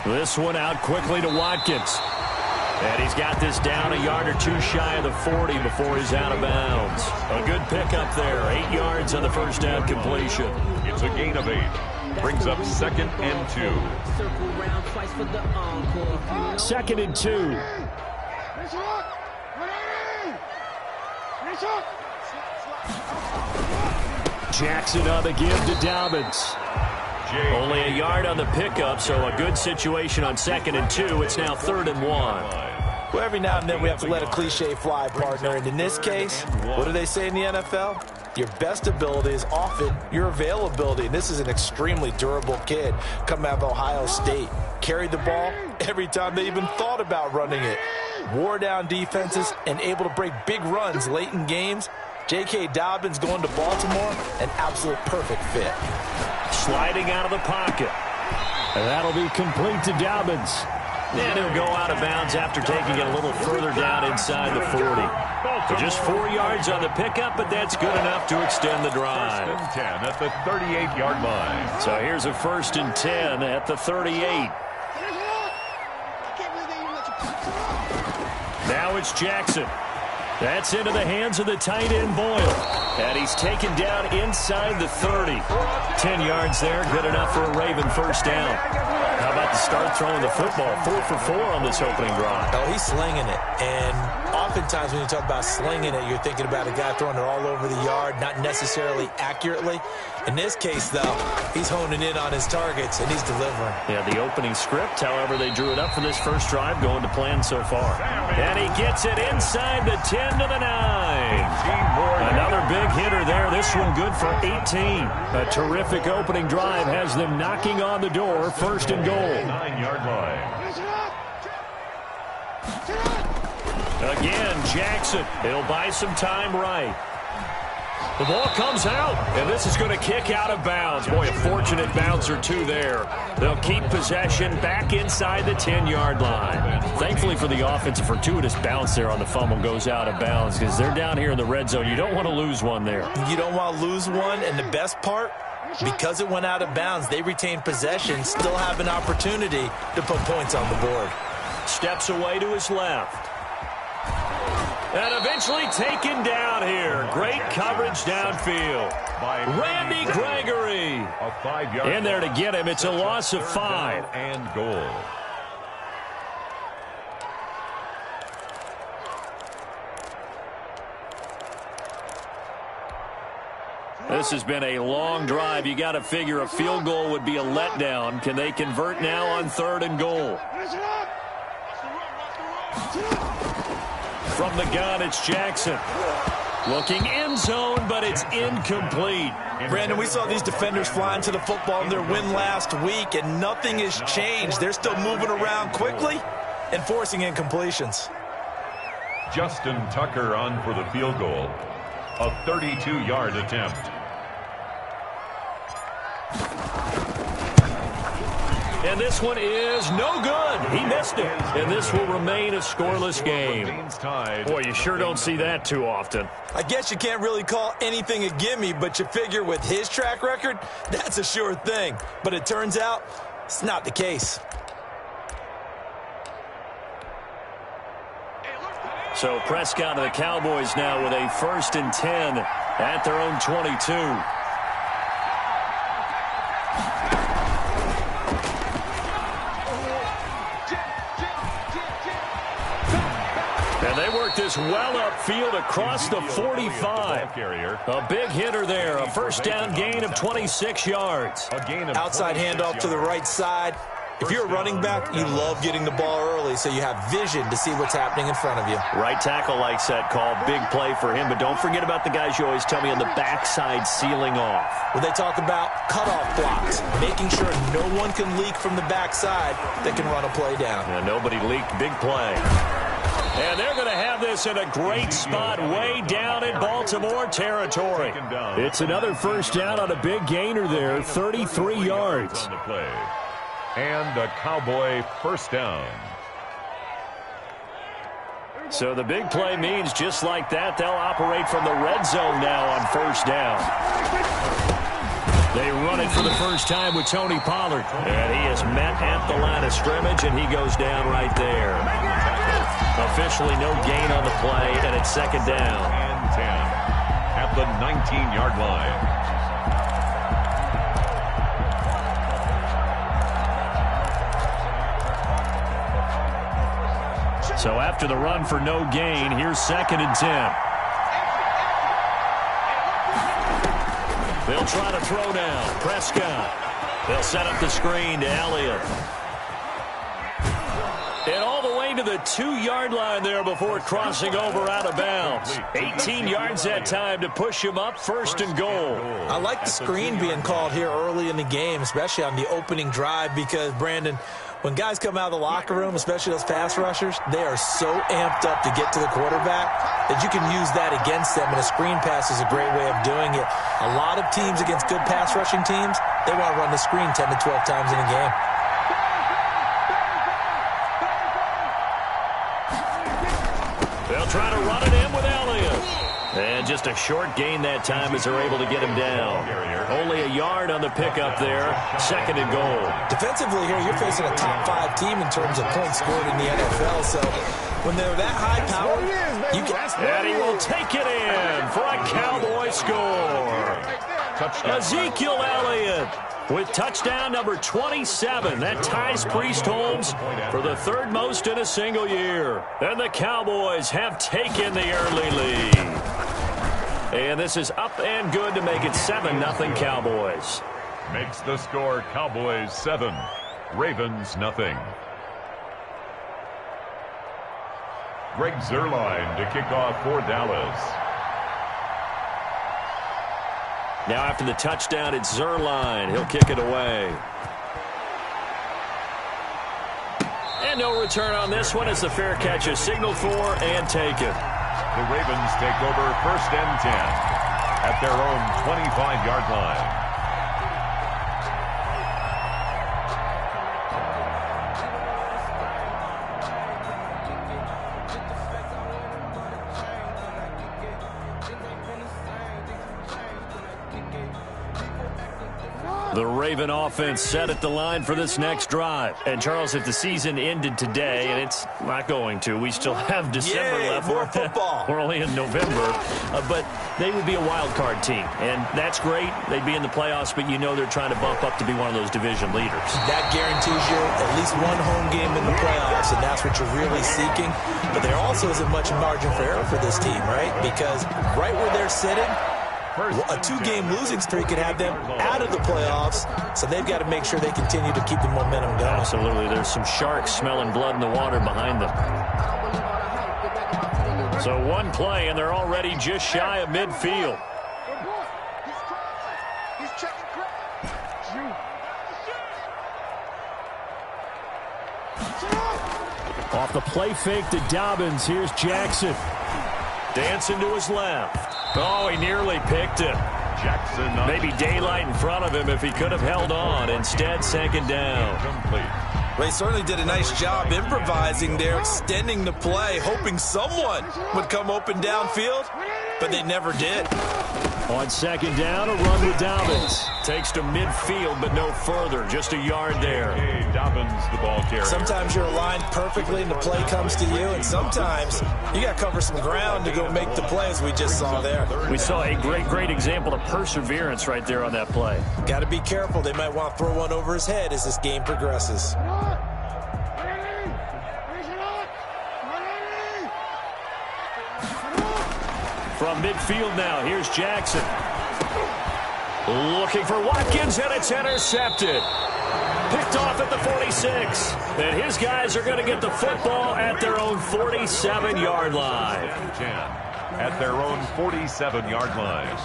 This one out quickly to Watkins. And he's got this down a yard or two shy of the 40 before he's out of bounds. A good pickup there. 8 yards on the first down completion. It's a gain of 8. Brings up 2nd and 2. 2nd and 2. Jackson on the give to Dobbins. Only a yard on the pickup, so a good situation on 2nd and 2. It's now 3rd and 1. Well, every now and then we have to let a cliche fly, partner. And in this case, what do they say in the NFL? Your best ability is often your availability. And this is an extremely durable kid coming out of Ohio State. Carried the ball every time they even thought about running it. Wore down defenses and able to break big runs late in games. J.K. Dobbins going to Baltimore, an absolute perfect fit. Sliding out of the pocket. And that'll be complete to Dobbins. And he'll go out of bounds after taking it a little further down inside the 40. So just 4 yards on the pickup, but that's good enough to extend the drive. 1st and 10 at the 38-yard line. So here's a 1st and 10 at the 38. Now it's Jackson. That's into the hands of the tight end Boyle. And he's taken down inside the 30. 10 yards there, good enough for a Raven first down. How about the start throwing the football? 4 for 4 on this opening drive. Oh, he's slinging it. And oftentimes when you talk about slinging it, you're thinking about a guy throwing it all over the yard, not necessarily accurately. In this case, though, he's honing in on his targets, and he's delivering. Yeah, the opening script, however, they drew it up for this first drive, going to plan so far. And he gets it inside the 10 to the 9. Another big hitter there. This one good for 18. A terrific opening drive has them knocking on the door. 1st and goal. 9-yard line. Again, Jackson. He'll buy some time right. The ball comes out, and this is going to kick out of bounds. Boy, a fortunate bounce or two there. They'll keep possession back inside the 10-yard line. Thankfully for the offense, a fortuitous bounce there on the fumble goes out of bounds because they're down here in the red zone. You don't want to lose one there. You don't want to lose one, and the best part, because it went out of bounds, they retained possession, still have an opportunity to put points on the board. Steps away to his left. And eventually taken down here. Great coverage downfield. Randy Gregory. A 5-yard in there to get him. It's a loss of 5. And goal. This has been a long drive. You got to figure a field goal would be a letdown. Can they convert now on 3rd and goal? From the gun, it's Jackson. Looking end zone, but it's incomplete. Brandon, we saw these defenders flying to the football in their win last week, and nothing has changed. They're still moving around quickly and forcing incompletions. Justin Tucker on for the field goal. A 32-yard attempt. And this one is no good. He missed it. And this will remain a scoreless game. Boy, you sure don't see that too often. I guess you can't really call anything a gimme, but you figure with his track record, that's a sure thing. But it turns out it's not the case. So Prescott and the Cowboys now with a 1st and 10 at their own 22. And they work this well upfield across the 45. A big hitter there. A first down gain of 26 yards. Outside handoff to the right side. If you're a running back, you love getting the ball early so you have vision to see what's happening in front of you. Right tackle likes that call. Big play for him. But don't forget about the guys you always tell me on the backside sealing off. Well, they talk about cutoff blocks, making sure no one can leak from the backside that can run a play down. And nobody leaked. Big play. And they're going to have this in a great spot way down in Baltimore territory. It's another first down on a big gainer there, 33 yards. And a Cowboy first down. So the big play means just like that, they'll operate from the red zone now on first down. They run it for the first time with Tony Pollard. And he is met at the line of scrimmage, and he goes down right there. Officially no gain on the play, and it's second down. And 10 at the 19-yard line. So after the run for no gain, here's second and 10. They'll try to throw down. Prescott. They'll set up the screen to Elliott. And all the way to the 2-yard line there before crossing over out of bounds. 18 yards that time to push him up, first and goal. I like the screen being called here early in the game, especially on the opening drive, because, Brandon, when guys come out of the locker room, especially those pass rushers, they are so amped up to get to the quarterback that you can use that against them, and a screen pass is a great way of doing it. A lot of teams against good pass rushing teams, they want to run the screen 10 to 12 times in a game. They'll try to run it in with Elliott. And just a short gain that time as they're able to get him down. Only a yard on the pickup there. Second and goal. Defensively here, you're facing a top-5 team in terms of points scored in the NFL. So when they're that high-powered, you can... And he will take it in for a Cowboy score. Ezekiel Elliott with touchdown number 27. That ties Priest Holmes for the third most in a single year. And the Cowboys have taken the early lead. And this is up and good to make it 7-0 Cowboys. Makes the score Cowboys 7, Ravens nothing. Greg Zuerlein to kick off for Dallas. Now after the touchdown, it's Zuerlein. He'll kick it away. And no return on this one as the fair catch is signaled for and taken. The Ravens take over first and 10 at their own 25-yard line. The Raven offense set at the line for this next drive. And, Charles, if the season ended today, and it's not going to, we still have December left. More football. We're only in November. But they would be a wild card team. And that's great. They'd be in the playoffs, but you know they're trying to bump up to be one of those division leaders. That guarantees you at least one home game in the playoffs, and that's what you're really seeking. But there also isn't much margin for error for this team, right? Because right where they're sitting, a 2-game losing streak could have them out of the playoffs, so they've got to make sure they continue to keep the momentum going. Absolutely. There's some sharks smelling blood in the water behind them. So one play, and they're already just shy of midfield. Off the play fake to Dobbins. Here's Jackson. Dancing to his left. Oh, he nearly picked it. Jackson. Maybe daylight in front of him if he could have held on. Instead, second down. Complete. Well, he certainly did a nice job improvising there, extending the play, hoping someone would come open downfield, but they never did. On second down, a run with Dobbins. Takes to midfield, but no further. Just a yard there. Hey, Dobbins, the ball carrier. Sometimes you're aligned perfectly and the play comes to you, and sometimes you got to cover some ground to go make the play, as we just saw there. We saw a great example of perseverance right there on that play. Got to be careful. They might want to throw one over his head as this game progresses. From midfield now, here's Jackson. Looking for Watkins, and it's intercepted. Picked off at the 46. And his guys are going to get the football at their own 47-yard line. At their own 47-yard line.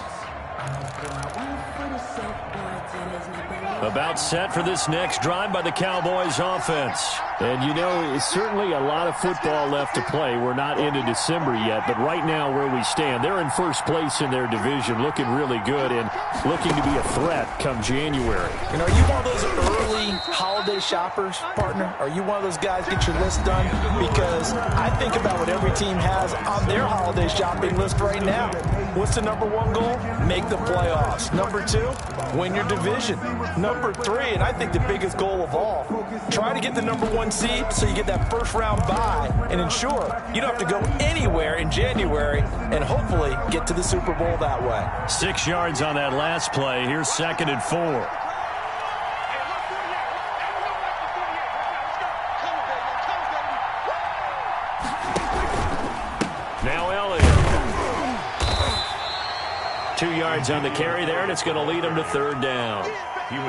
About set for this next drive by the Cowboys offense. And, you know, it's certainly a lot of football left to play. We're not into December yet, but right now where we stand, they're in first place in their division, looking really good and looking to be a threat come January. And are you one of those early holiday shoppers, partner? Are you one of those guys get your list done? Because I think about what every team has on their holiday shopping list right now. What's the number one goal? Make the playoffs. Number two, win your division. Number three, and I think the biggest goal of all, try to get the number one seed so you get that first round bye and ensure you don't have to go anywhere in January and hopefully get to the Super Bowl that way. 6 yards on that last play. Here's 2nd and 4. Now Elliott. 2 yards on the carry there, and it's going to lead him to 3rd down.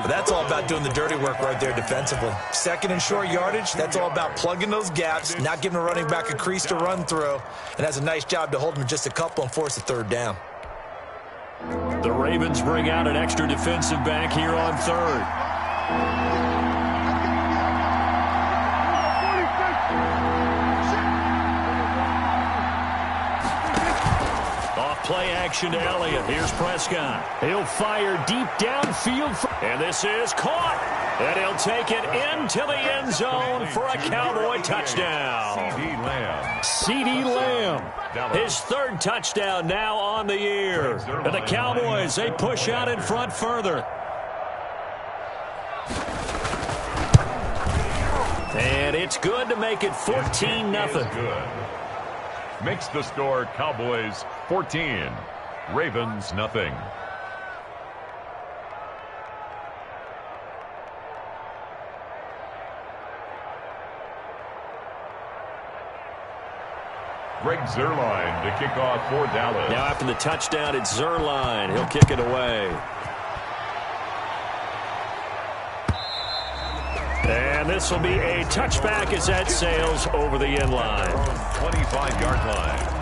That's all about doing the dirty work right there defensively. 2nd and short yardage, that's all about plugging those gaps, not giving a running back a crease to run through, and has a nice job to hold him just a couple and force a 3rd down. The Ravens bring out an extra defensive back here on 3rd. Play action to Elliott. Here's Prescott. He'll fire deep downfield. And this is caught. And he'll take it into the end zone for a Cowboy touchdown. CeeDee Lamb. His 3rd touchdown now on the year. And the Cowboys, they push out in front further. And it's good to make it 14-0. Makes the score Cowboys 14, Ravens nothing. Greg Zuerlein to kick off for Dallas. Now after the touchdown, it's Zuerlein. He'll kick it away. And this will be a touchback as that sails over the end line. 25-yard line.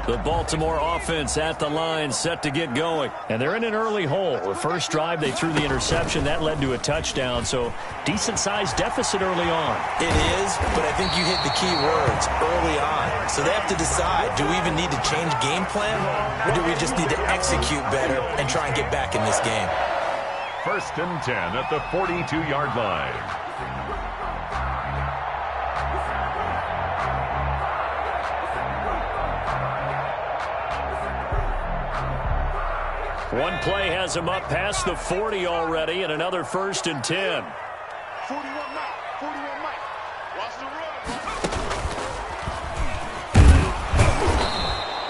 The Baltimore offense at the line, set to get going. And they're in an early hole. The first drive, they threw the interception. That led to a touchdown, so decent-sized deficit early on. It is, but I think you hit the key words, early on. So they have to decide, do we even need to change game plan, or do we just need to execute better and try and get back in this game? 1st and 10 at the 42-yard line. One play has him up past the 40 already, and another 1st and 10. 41 Mike. Watch the run.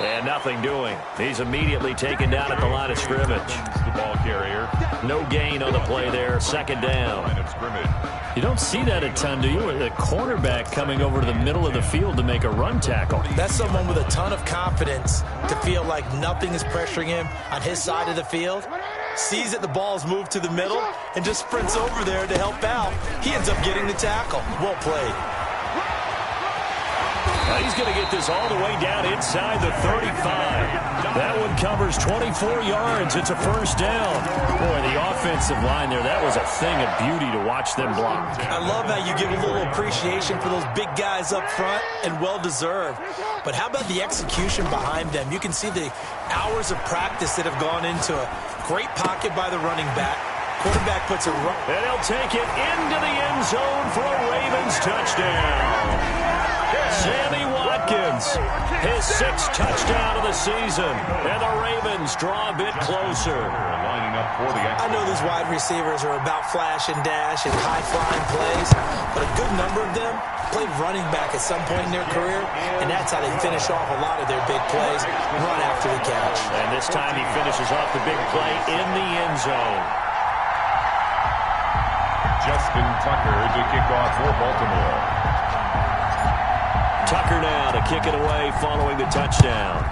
And nothing doing. He's immediately taken down at the line of scrimmage. The ball carrier. No gain on the play there. 2nd down. Line of scrimmage. You don't see that a ton, do you? The cornerback coming over to the middle of the field to make a run tackle. That's someone with a ton of confidence to feel like nothing is pressuring him on his side of the field. Sees that the ball's moved to the middle and just sprints over there to help out. He ends up getting the tackle. Well played. Now he's going to get this all the way down inside the 35. That one covers 24 yards. It's a 1st down. Boy, the offensive line there, that was a thing of beauty to watch them block. I love how you give a little appreciation for those big guys up front, and well-deserved. But how about the execution behind them? You can see the hours of practice that have gone into a great pocket by the running back. Quarterback puts it right. And he'll take it into the end zone for a Ravens touchdown. Sammy Watkins, his 6th touchdown of the season, and the Ravens draw a bit closer. Lining up for the I know these wide receivers are about flash and dash and high-flying plays, but a good number of them played running back at some point in their career, and that's how they finish off a lot of their big plays, run after the catch. And this time he finishes off the big play in the end zone. Justin Tucker to kick off for Baltimore. Tucker now to kick it away following the touchdown.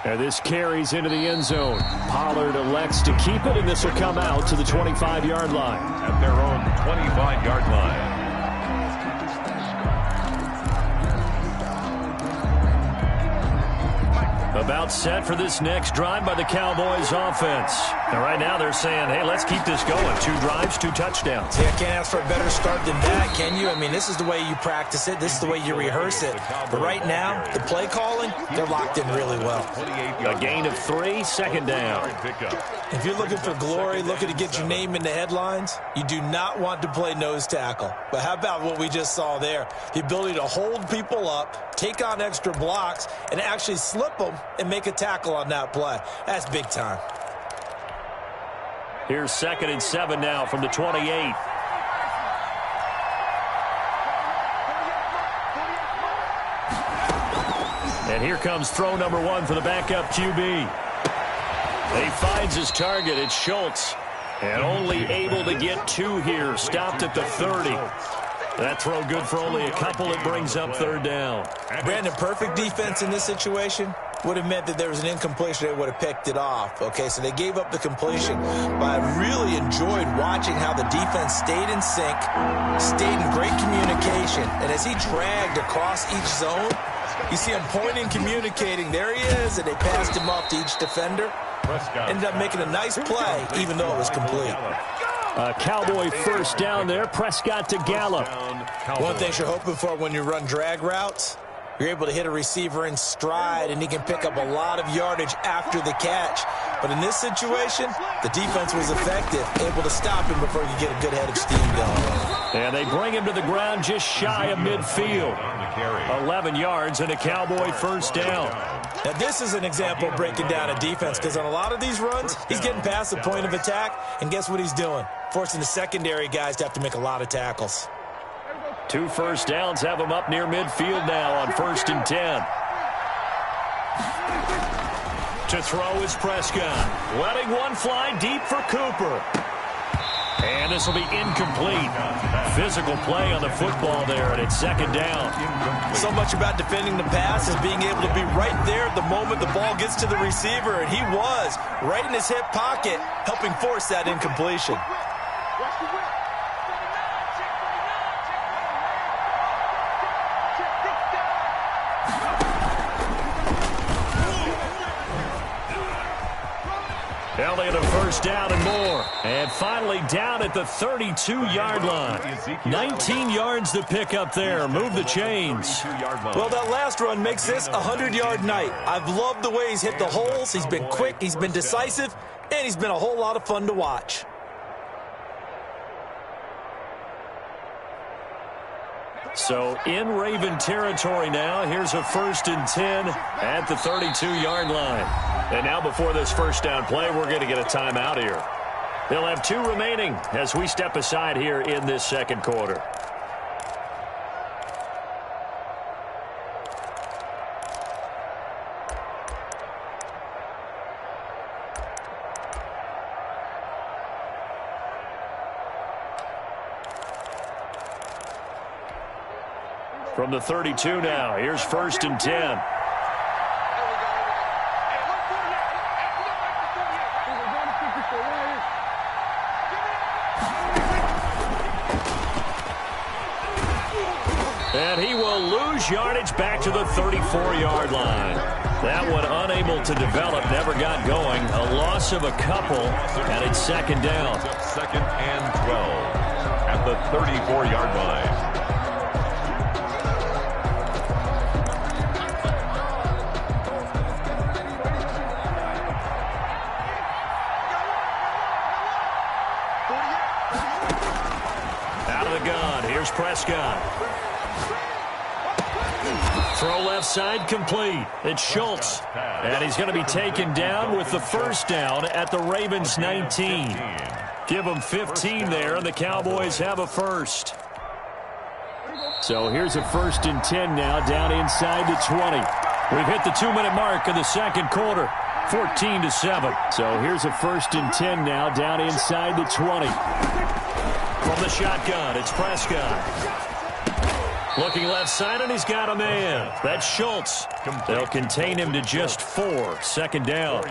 And this carries into the end zone. Pollard elects to keep it, and this will come out to the 25-yard line. At their own 25-yard line. About set for this next drive by the Cowboys offense. And right now they're saying, hey, let's keep this going. 2 drives, 2 touchdowns. Yeah, can't ask for a better start than that, can you? I mean, this is the way you practice it. This is the way you rehearse it. But right now, the play calling, they're locked in really well. A gain of 3, second down. If you're looking for glory, looking to get your name in the headlines, you do not want to play nose tackle. But how about what we just saw there? The ability to hold people up, take on extra blocks, and actually slip them and make a tackle on that play. That's big time. Here's 2nd and 7 now from the 28. And here comes throw number 1 for the backup QB. He finds his target. It's Schultz. And only able to get 2 here. Stopped at the 30. That throw good for only a couple. It brings up 3rd down. Brandon, perfect defense in this situation would have meant that there was an incompletion. They would have picked it off. Okay, so they gave up the completion. But I really enjoyed watching how the defense stayed in sync, stayed in great communication. And as he dragged across each zone, you see him pointing, communicating. There he is, and they passed him off to each defender. Ended up making a nice play, even though it was complete. A Cowboy first down there. Prescott to Gallup. One thing you're hoping for when you run drag routes, you're able to hit a receiver in stride, and he can pick up a lot of yardage after the catch. But in this situation, the defense was effective, able to stop him before he could get a good head of steam going. And they bring him to the ground just shy of midfield. 11 yards and a Cowboy first down. Now, this is an example of breaking down a defense, because on a lot of these runs, he's getting past the point of attack, and guess what he's doing? Forcing the secondary guys to have to make a lot of tackles. 2 first downs have him up near midfield now on 1st and 10. To throw is Prescott. Letting one fly deep for Cooper. And this will be incomplete. Physical play on the football there, and it's 2nd down. So much about defending the pass is being able to be right there at the moment the ball gets to the receiver, and he was right in his hip pocket, helping force that incompletion. Elliott a first down and more. And finally down at the 32-yard line. 19 yards to pick up there. Move the chains. Well, that last run makes this a 100-yard night. I've loved the way he's hit the holes. He's been quick, he's been decisive, and he's been a whole lot of fun to watch. So in Raven territory now. Here's a 1st and 10 at the 32-yard line. And now before this first down play, we're going to get a timeout here. They'll have 2 remaining as we step aside here in this 2nd quarter. From the 32 now, here's 1st and 10. And he will lose yardage back to the 34-yard line. That one unable to develop, never got going. A loss of a couple, and it's 2nd down. 2nd and 12 at the 34-yard line. Here's Prescott. Throw left side complete. It's Schultz. And he's going to be taken down with the first down at the Ravens 19. Give them 15 there, and the Cowboys have a first. So here's a 1st and 10 now down inside the 20. We've hit the 2-minute mark of the 2nd quarter. 14-7. So here's a 1st and 10 now down inside the 20. From the shotgun, it's Prescott. Looking left side, and he's got a man. That's Schultz. They'll contain him to just 4. Second down.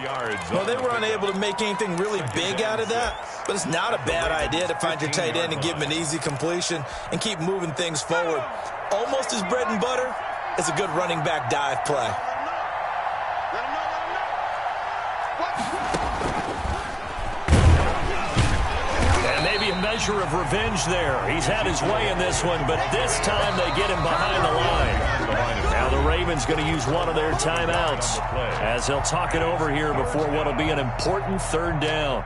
Well, they were unable to make anything really big out of that, but it's not a bad idea to find your tight end and give him an easy completion and keep moving things forward. Almost his bread and butter is a good running back dive play. Maybe a measure of revenge there. He's had his way in this one, but this time they get him behind the line. Now the Ravens going to use one of their timeouts as they'll talk it over here before what will be an important third down.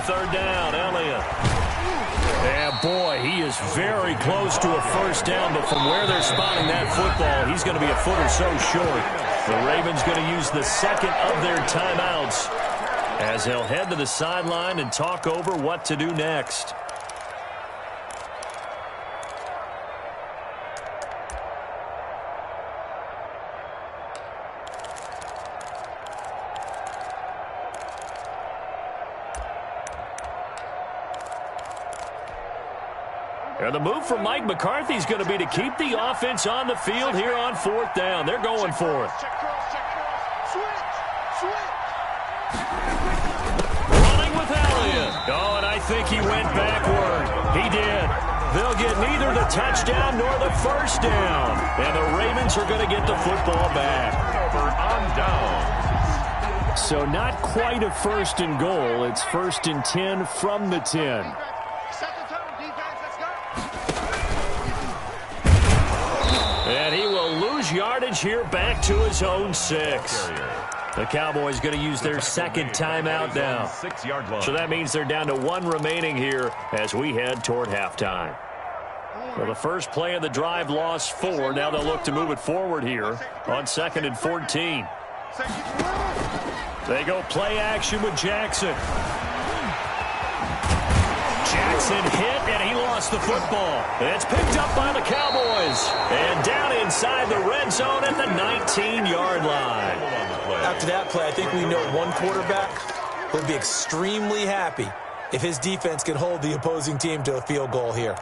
Third down, Elliott. And boy, he is very close to a first down, but from where they're spotting that football, he's going to be a foot or so short. The Ravens going to use the second of their timeouts as they'll head to the sideline and talk over what to do next. And the move from Mike McCarthy is going to be to keep the offense on the field here on 4th down. They're going for it. Running with Elliott. Oh, and I think he went backward. He did. They'll get neither the touchdown nor the first down. And the Ravens are going to get the football back. On down. So not quite a first and goal. It's 1st and 10 from the 10. And he will lose yardage here back to his own 6. The Cowboys going to use their second timeout now. So that means they're down to 1 remaining here as we head toward halftime. Well, the first play of the drive lost 4. Now they'll look to move it forward here on 2nd and 14. They go play action with Jackson. Jackson hit, and he lost the football. It's picked up by the Cowboys. And down inside the red zone at the 19-yard line. After that play, I think we know one quarterback will be extremely happy if his defense can hold the opposing team to a field goal here.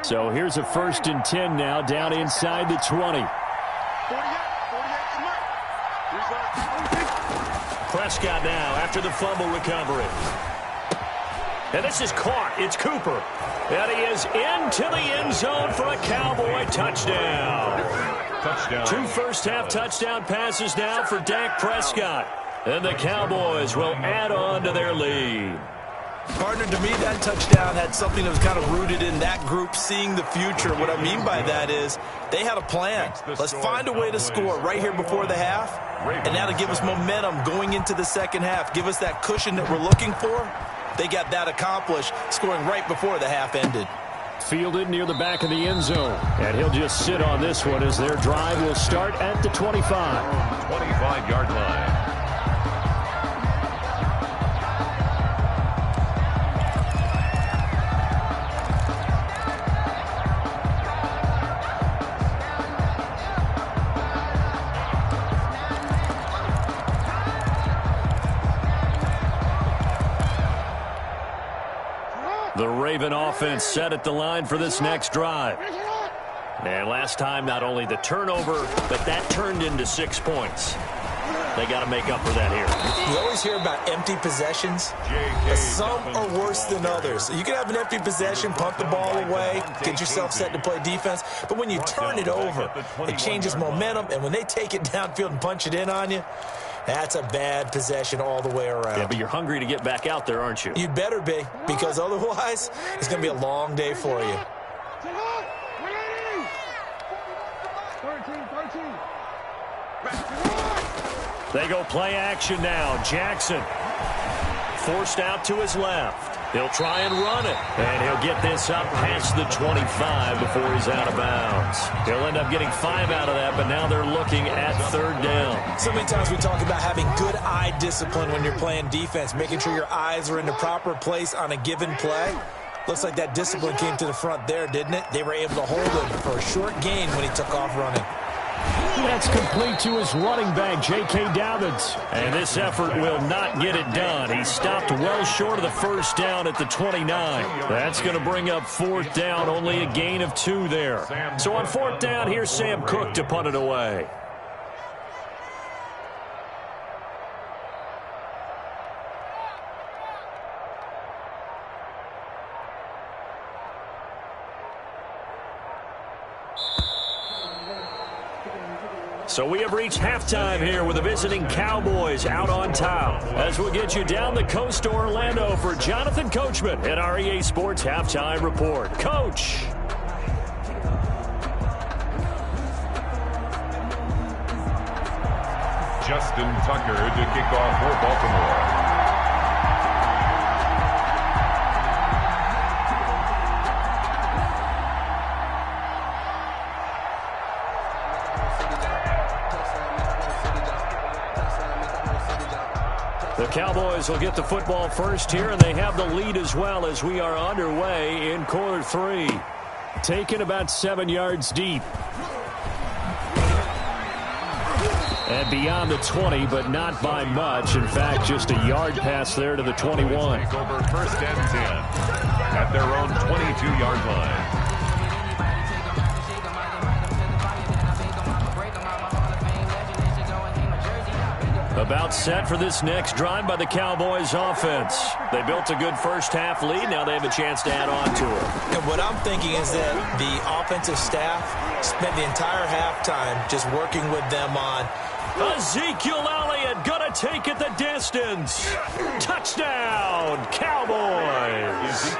So here's a 1st and 10 now down inside the 20. Prescott now after the fumble recovery. And this is caught. It's Cooper. And he is into the end zone for a Cowboy touchdown. 2 first-half touchdown passes now for Dak Prescott. And the Cowboys will add on to their lead. Partner, to me, that touchdown had something that was kind of rooted in that group seeing the future. What I mean by that is they had a plan. Let's find a way to score right here before the half, and that'll give us momentum going into the second half. Give us that cushion that we're looking for. They got that accomplished, scoring right before the half ended. Fielded near the back of the end zone, and he'll just sit on this one as their drive will start at the 25. 25-yard line. The Raven offense set at the line for this next drive. And last time, not only the turnover, but that turned into 6 points. They got to make up for that here. You always hear about empty possessions, but some are worse than others. You can have an empty possession, punt the ball away, get yourself set to play defense, but when you turn it over, it changes momentum, and when they take it downfield and punch it in on you, that's a bad possession all the way around. Yeah, but you're hungry to get back out there, aren't you? You'd better be, because otherwise, it's going to be a long day for you. They go play action now. Jackson forced out to his left. He'll try and run it, and he'll get this up past the 25 before he's out of bounds. He'll end up getting 5 out of that, but now they're looking at third down. So many times we talk about having good eye discipline when you're playing defense, making sure your eyes are in the proper place on a given play. Looks like that discipline came to the front there, didn't it? They were able to hold him for a short gain when he took off running. That's complete to his running back, J.K. Dobbins. And this effort will not get it done. He stopped well short of the first down at the 29. That's going to bring up fourth down, only a gain of 2 there. So on fourth down, here's Sam Cook to punt it away. So we have reached halftime here with the visiting Cowboys out on top. As we get you down the coast to Orlando for Jonathan Coachman at our EA Sports Halftime Report. Coach. Justin Tucker to kick off for Baltimore. The Cowboys will get the football first here, and they have the lead as well as we are underway in quarter 3. Taken about 7 yards deep. And beyond the 20, but not by much. In fact, just a yard pass there to the 21. Take over first and 10 at their own 22-yard line. About set for this next drive by the Cowboys offense. They built a good first-half lead. Now they have a chance to add on to it. And what I'm thinking is that the offensive staff spent the entire halftime just working with them on Ezekiel Elliott gonna take it the distance. Touchdown, Cowboys.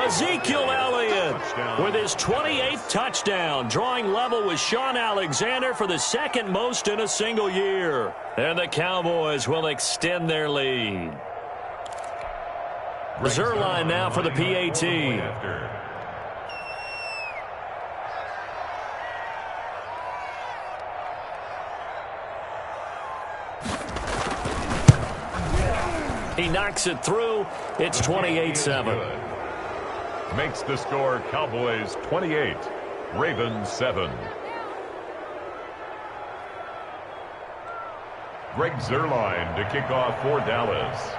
Ezekiel Elliott with his 28th touchdown, drawing level with Sean Alexander for the second most in a single year. And the Cowboys will extend their lead. Zerline now for the PAT. He knocks it through. It's 28-7. Makes the score Cowboys 28, Ravens 7. Greg Zerline to kick off for Dallas.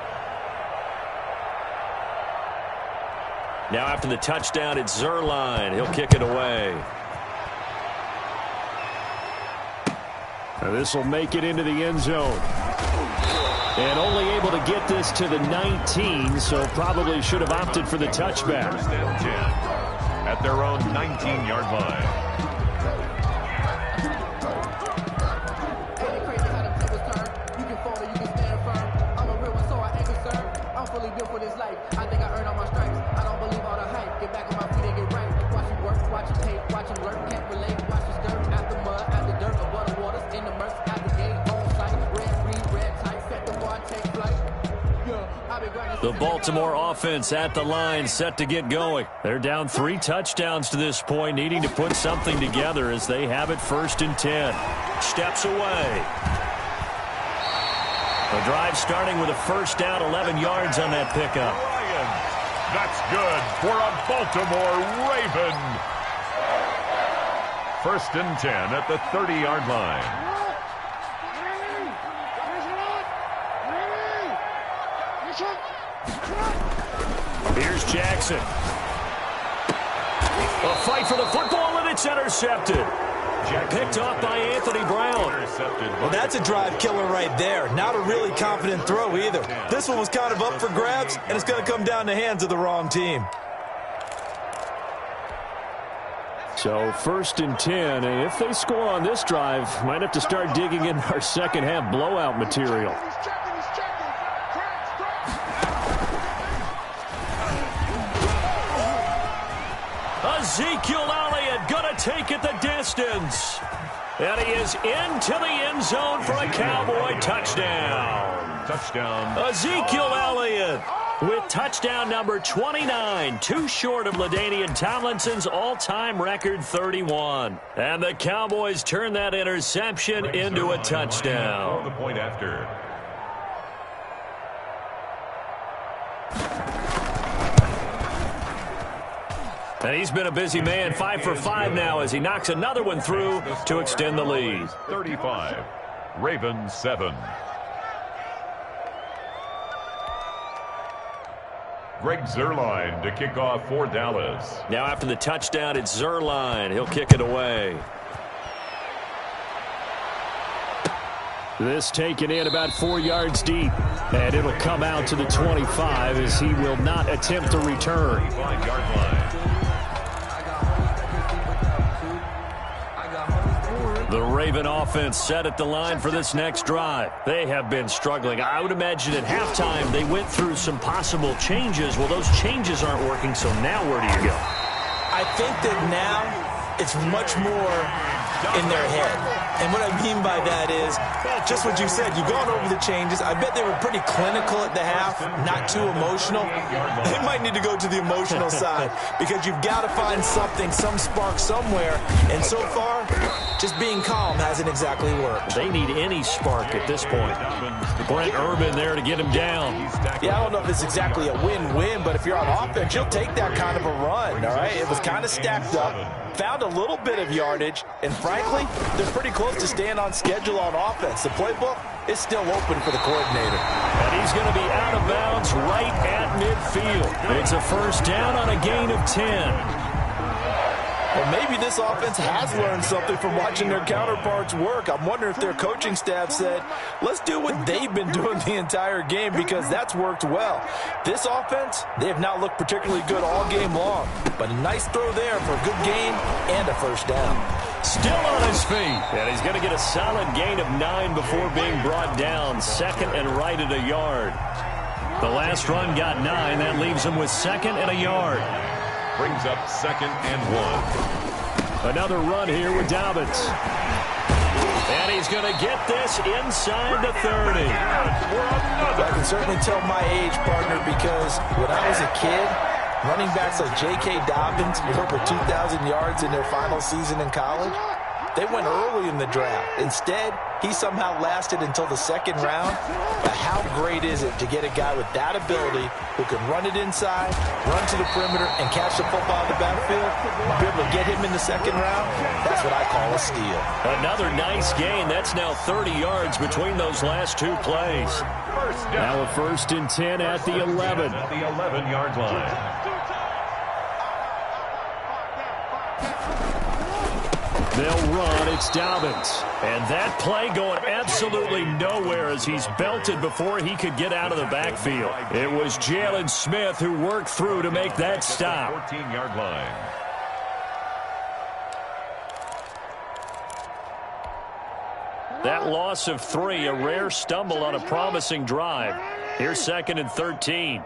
Now after the touchdown, it's Zerline. He'll kick it away. This will make it into the end zone. And only able to get this to the 19, so probably should have opted for the touchback. First and 10 at their own 19-yard line. The Baltimore offense at the line, set to get going. They're down 3 touchdowns to this point, needing to put something together as they have it first and 10. Steps away. The drive starting with a first down, 11 yards on that pickup. That's good for a Baltimore Raven. First and 10 at the 30-yard line. Here's Jackson. A fight for the football, and it's intercepted. Picked off by Anthony Brown. Well, that's a drive killer right there. Not a really confident throw either. This one was kind of up for grabs, and it's going to come down the hands of the wrong team. So first and 10, and if they score on this drive, might have to start digging in our second half blowout material. Ezekiel Elliott gonna take it the distance. distance. And he is into the end zone for a Cowboy touchdown. Touchdown. Ezekiel Elliott with touchdown number 29, too short of LaDainian Tomlinson's all-time record 31. And the Cowboys turn that interception into a touchdown. The point after. And he's been a busy man, 5 for 5 now as he knocks another one through to extend the lead. 35, Ravens 7. Greg Zuerlein to kick off for Dallas. Now after the touchdown, it's Zuerlein. He'll kick it away. This taken in about 4 yards deep. And it'll come out to the 25 as he will not attempt to return. 5-yard line. The Raven offense set at the line for this next drive. They have been struggling. I would imagine at halftime they went through some possible changes. Well, those changes aren't working, so now where do you go? I think that now it's much more in their head. And what I mean by that is just what you said. You've gone over the changes. I bet they were pretty clinical at the half, not too emotional. They might need to go to the emotional side because you've got to find something, some spark somewhere. And so far, just being calm hasn't exactly worked. They need any spark at this point. Brent Urban there to get him down. Yeah, I don't know if it's exactly a win-win, but if you're on offense, you'll take that kind of a run, all right? It was kind of stacked up, found a little bit of yardage, and frankly, they're pretty close to staying on schedule on offense. The playbook is still open for the coordinator. And he's going to be out of bounds right at midfield. It's a first down on a gain of 10. Well, maybe this offense has learned something from watching their counterparts work. I'm wondering if their coaching staff said, let's do what they've been doing the entire game because that's worked well. This offense, they have not looked particularly good all game long, but a nice throw there for a good gain and a first down. Still on his feet, and he's going to get a solid gain of 9 before being brought down, second and right at a yard. The last run got 9. That leaves him with second and a yard. Brings up second and 1. Another run here with Dobbins. And he's going to get this inside the 30. I can certainly tell my age, partner, because when I was a kid, running backs like J.K. Dobbins with over 2,000 yards in their final season in college, they went early in the draft. Instead, he somehow lasted until the second round. But how great is it to get a guy with that ability who can run it inside, run to the perimeter, and catch the football in the backfield? Be able to get him in the second round? That's what I call a steal. Another nice gain. That's now 30 yards between those last two plays. Now a first and 10 at the 11. At the 11-yard line. They'll run. It's Dobbins. And that play going absolutely nowhere as he's belted before he could get out of the backfield. It was Jalen Smith who worked through to make that stop. 14-yard line. That loss of 3, a rare stumble on a promising drive. Here's second and 13.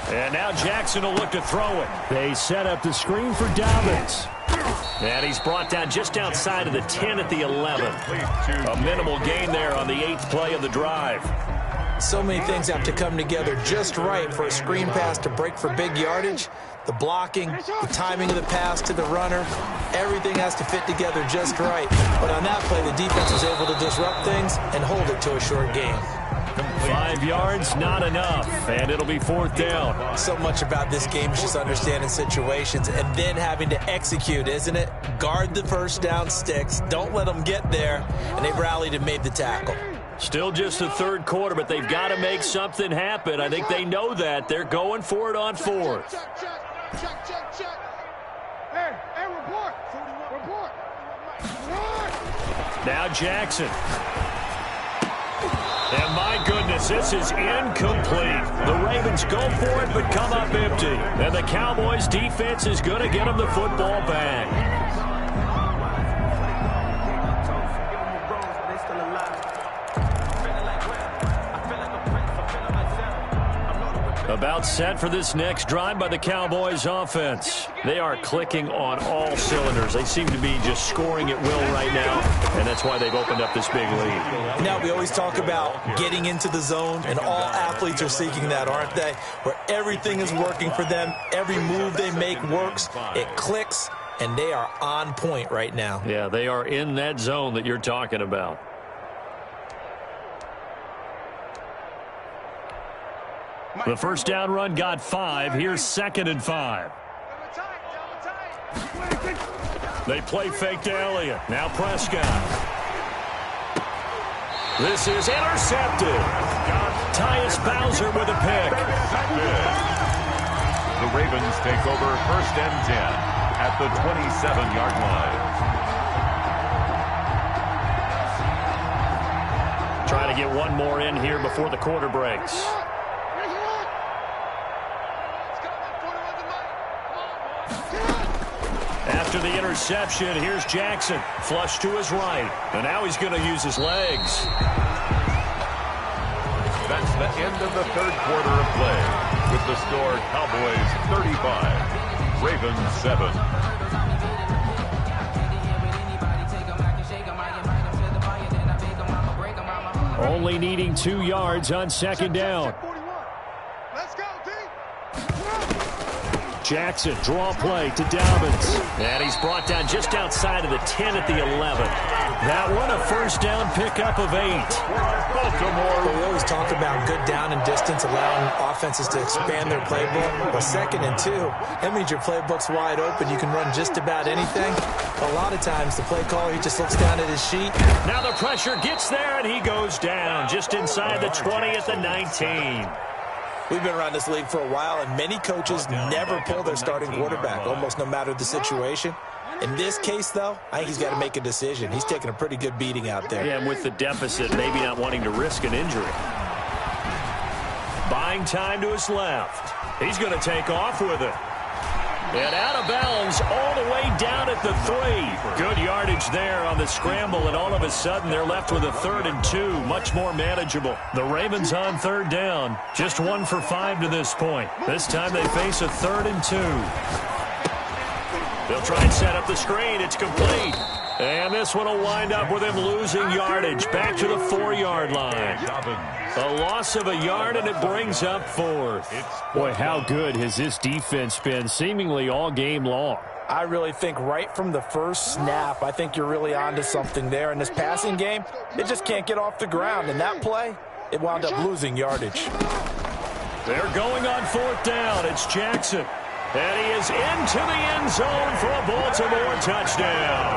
And now Jackson will look to throw it. They set up the screen for Dobbins. And he's brought down just outside of the 10 at the 11. A minimal gain there on the 8th play of the drive. So many things have to come together just right for a screen pass to break for big yardage. The blocking, the timing of the pass to the runner, everything has to fit together just right. But on that play, the defense was able to disrupt things and hold it to a short gain. 5 yards, not enough, and it'll be fourth down. So much about this game is just understanding situations and then having to execute, isn't it? Guard the first down sticks, don't let them get there, and they rallied and made the tackle. Still just the third quarter, but they've got to make something happen. I think they know that. They're going for it on fourth. Check. Hey, report. Now Jackson. And my goodness, this is incomplete. The Ravens go for it, but come up empty. And the Cowboys' defense is going to get them the football back. About set for this next drive by the Cowboys offense. They are clicking on all cylinders. They seem to be just scoring at will right now, and that's why they've opened up this big lead. Now, we always talk about getting into the zone, and all athletes are seeking that, aren't they? Where everything is working for them, every move they make works, it clicks, and they are on point right now. Yeah, they are in that zone that you're talking about. The first down run got 5. Here's 2nd and 5. They play fake to Elliott. Now Prescott. This is intercepted. Tyus Bowser with a pick. The Ravens take over 1st and 10 at the 27-yard line. Trying to get one more in here before the quarter breaks. After the interception, here's Jackson. Flush to his right. And now he's going to use his legs. That's the end of the 3rd quarter of play. With the score, Cowboys 35, Ravens 7. Only needing 2 yards on 2nd down. Let's go, D. Jackson, draw play to Dobbins. And he's brought down just outside of the 10 at the 11. That one a first down pickup of 8. Baltimore. We always talk about good down and distance, allowing offenses to expand their playbook. Well, 2nd and 2, that means your playbook's wide open. You can run just about anything. A lot of times, the play caller, he just looks down at his sheet. Now the pressure gets there, and he goes down just inside the 20 at the 19. We've been around this league for a while, and many coaches never pull their starting quarterback, almost no matter the situation. In this case, though, I think he's got to make a decision. He's taking a pretty good beating out there. Yeah, and with the deficit, maybe not wanting to risk an injury. Buying time to his left. He's going to take off with it. And out of bounds all the way down at the 3. Good yardage there on the scramble, and all of a sudden they're left with a 3rd and 2. Much more manageable. The Ravens on 3rd down. Just 1 for 5 to this point. This time they face a 3rd and 2. They'll try and set up the screen. It's complete. And this one will wind up with him losing yardage back to the 4-yard line. A loss of a yard, and it brings up 4th. Boy, how good has this defense been seemingly all game long? I really think right from the first snap, I think you're really onto something there. In this passing game, it just can't get off the ground. And that play, it wound up losing yardage. They're going on 4th down. It's Jackson. And he is into the end zone for a Baltimore touchdown.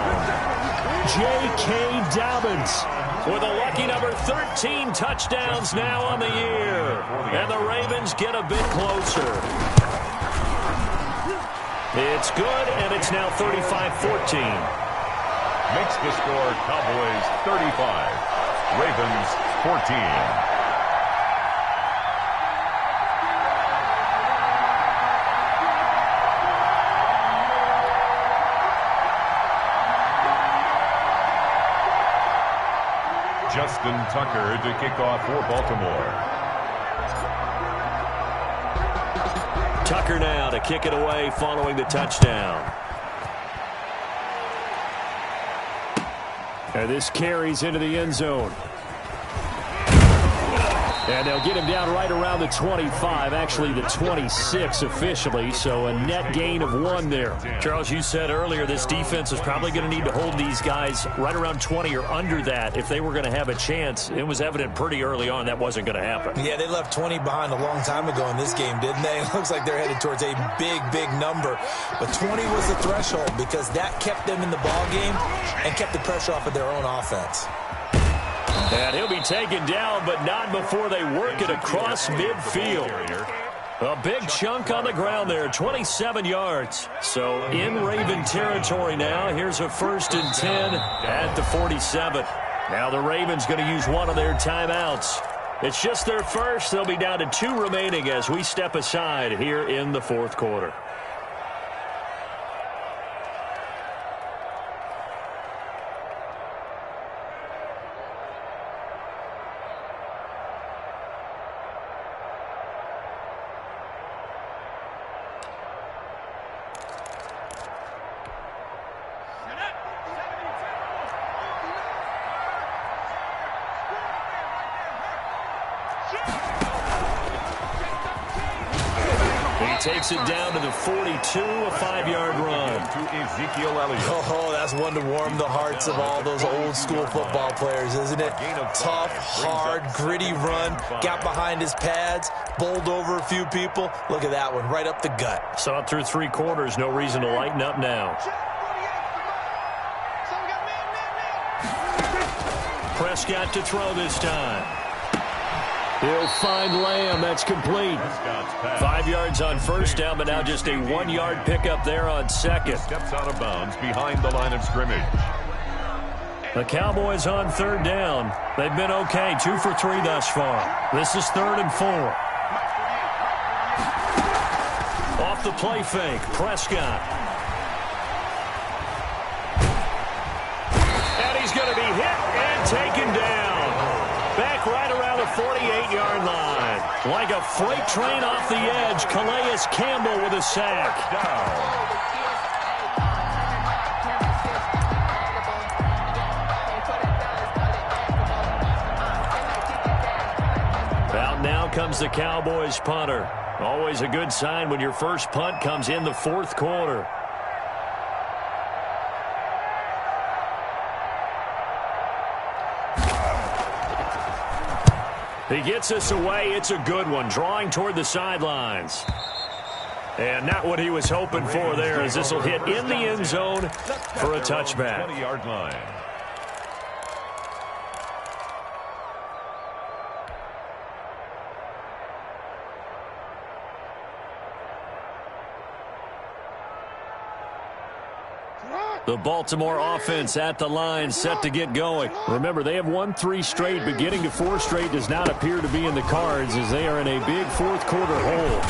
J.K. Dobbins with a lucky number 13 touchdowns now on the year. And the Ravens get a bit closer. It's good, and it's now 35-14. Makes the score Cowboys 35, Ravens 14. Justin Tucker to kick off for Baltimore. Tucker now to kick it away following the touchdown. And this carries into the end zone. And they'll get him down right around the 25, actually the 26 officially, so a net gain of 1 there. Charles, you said earlier this defense is probably going to need to hold these guys right around 20 or under that if they were going to have a chance. It was evident pretty early on that wasn't going to happen. Yeah, they left 20 behind a long time ago in this game, didn't they? It looks like they're headed towards a big, big number. But 20 was the threshold because that kept them in the ball game and kept the pressure off of their own offense. And he'll be taken down, but not before they work it across midfield. A big chunk on the ground there, 27 yards. So in Raven territory now. Here's a 1st and 10 at the 47. Now the Ravens going to use one of their timeouts. It's just their first. They'll be down to 2 remaining as we step aside here in the 4th quarter. takes it down to the 42, a 5-yard run. To Ezekiel Elliott. Oh, that's one to warm the hearts of all those old-school football players, isn't it? Tough, hard, gritty run. Got behind his pads, bowled over a few people. Look at that one, right up the gut. Saw it through 3 quarters. No reason to lighten up now. Prescott to throw this time. He'll find Lamb. That's complete. 5 yards on first down, but now just a 1-yard pickup there on second. Steps out of bounds behind the line of scrimmage. The Cowboys on third down. They've been okay, 2 for 3 thus far. This is 3rd and 4. Off the play fake, Prescott. And he's going to be hit and taken down. Back right around the 48-yard line. Like a freight train off the edge, Calais Campbell with a sack. Out now comes the Cowboys punter. Always a good sign when your first punt comes in the 4th quarter. He gets us away. It's a good one, drawing toward the sidelines. And not what he was hoping for there, as this will hit in the end zone for a touchback. 20-yard line. The Baltimore offense at the line, set to get going. Remember, they have won 3 straight, but getting to 4 straight does not appear to be in the cards, as they are in a big 4th quarter hole.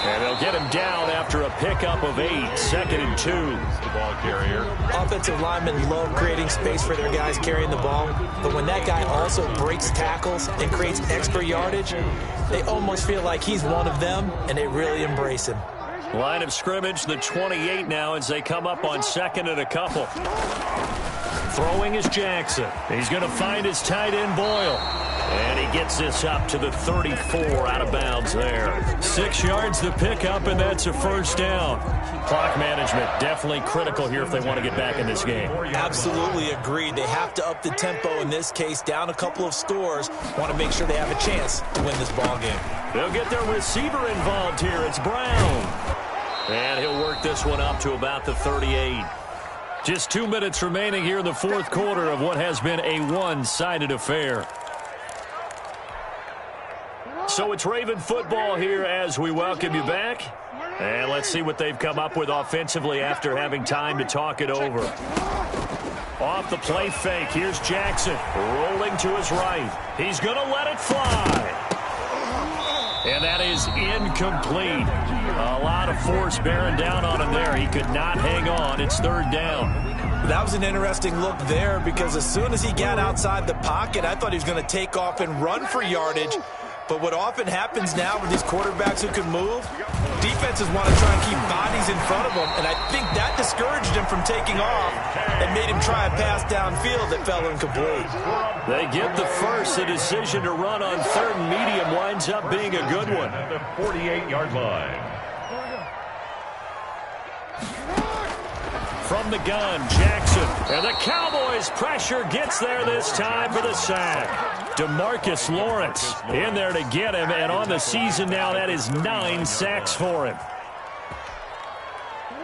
And they'll get him down after a pickup of 8, 2nd and 2. The ball carrier. Offensive linemen love creating space for their guys carrying the ball, but when that guy also breaks tackles and creates extra yardage, they almost feel like he's one of them, and they really embrace him. Line of scrimmage, the 28 now, as they come up on 2nd and a couple. Throwing is Jackson. He's going to find his tight end, Boyle. And he gets this up to the 34, out of bounds there. 6 yards the pickup, and that's a first down. Clock management definitely critical here if they want to get back in this game. Absolutely agreed. They have to up the tempo in this case, down a couple of scores. Want to make sure they have a chance to win this ball game. They'll get their receiver involved here. It's Brown. And he'll work this one up to about the 38. Just 2 minutes remaining here in the 4th quarter of what has been a one-sided affair. So it's Raven football here as we welcome you back. And let's see what they've come up with offensively after having time to talk it over. Off the play fake, here's Jackson rolling to his right. He's going to let it fly. And that is incomplete. A lot of force bearing down on him there. He could not hang on. It's 3rd down. That was an interesting look there, because as soon as he got outside the pocket, I thought he was going to take off and run for yardage. But what often happens now with these quarterbacks who can move, defenses want to try and keep bodies in front of them, and I think that discouraged him from taking off and made him try a pass downfield that fell incomplete. They get the first. The decision to run on 3rd and medium winds up being a good one. At the 48-yard line. From the gun, Jackson. And the Cowboys' pressure gets there this time for the sack. DeMarcus Lawrence in there to get him, and on the season now, that is 9 sacks for him.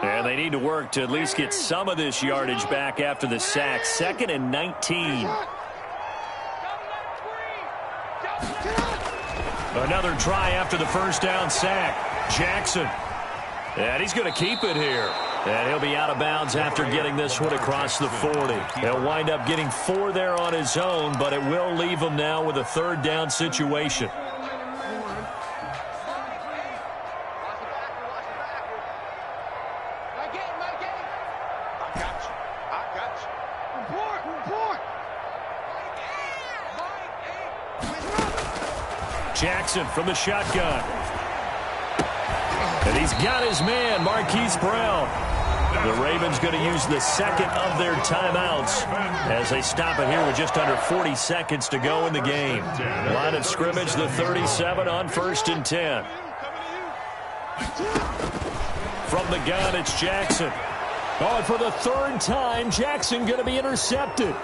And they need to work to at least get some of this yardage back after the sack. 2nd and 19. Another try after the first down sack. Jackson. And he's going to keep it here. And he'll be out of bounds after getting this one across the 40. He'll wind up getting 4 there on his own, but it will leave him now with a 3rd down situation. Jackson from the shotgun. And he's got his man, Marquise Brown. The Ravens going to use the 2nd of their timeouts as they stop it here with just under 40 seconds to go in the game. Line of scrimmage, the 37 on 1st and 10. From the gun, it's Jackson. Oh, and for the third time, Jackson going to be intercepted.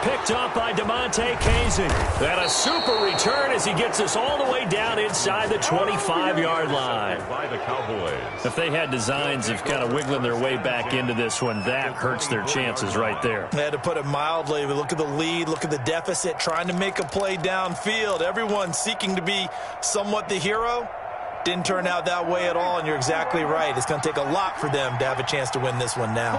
Picked up by DeMonte Casey. And a super return as he gets us all the way down inside the 25-yard line. By the Cowboys. If they had designs of kind of wiggling their way back into this one, that hurts their chances right there. They had to put it mildly. But look at the lead. Look at the deficit. Trying to make a play downfield. Everyone seeking to be somewhat the hero. Didn't turn out that way at all, and you're exactly right. It's going to take a lot for them to have a chance to win this one now.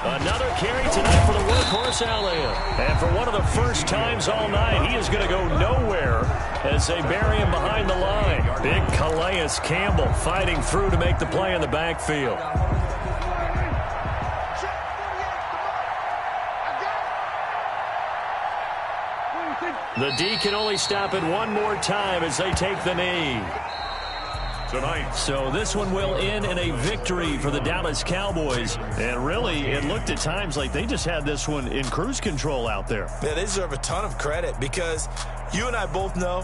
Another carry tonight for the workhorse Elliott. And for one of the first times all night, he is going to go nowhere as they bury him behind the line. Big Calais Campbell fighting through to make the play in the backfield. The D can only stop it one more time as they take the knee. Tonight. So this one will end in a victory for the Dallas Cowboys. And really, it looked at times like they just had this one in cruise control out there. Yeah, they deserve a ton of credit because you and I both know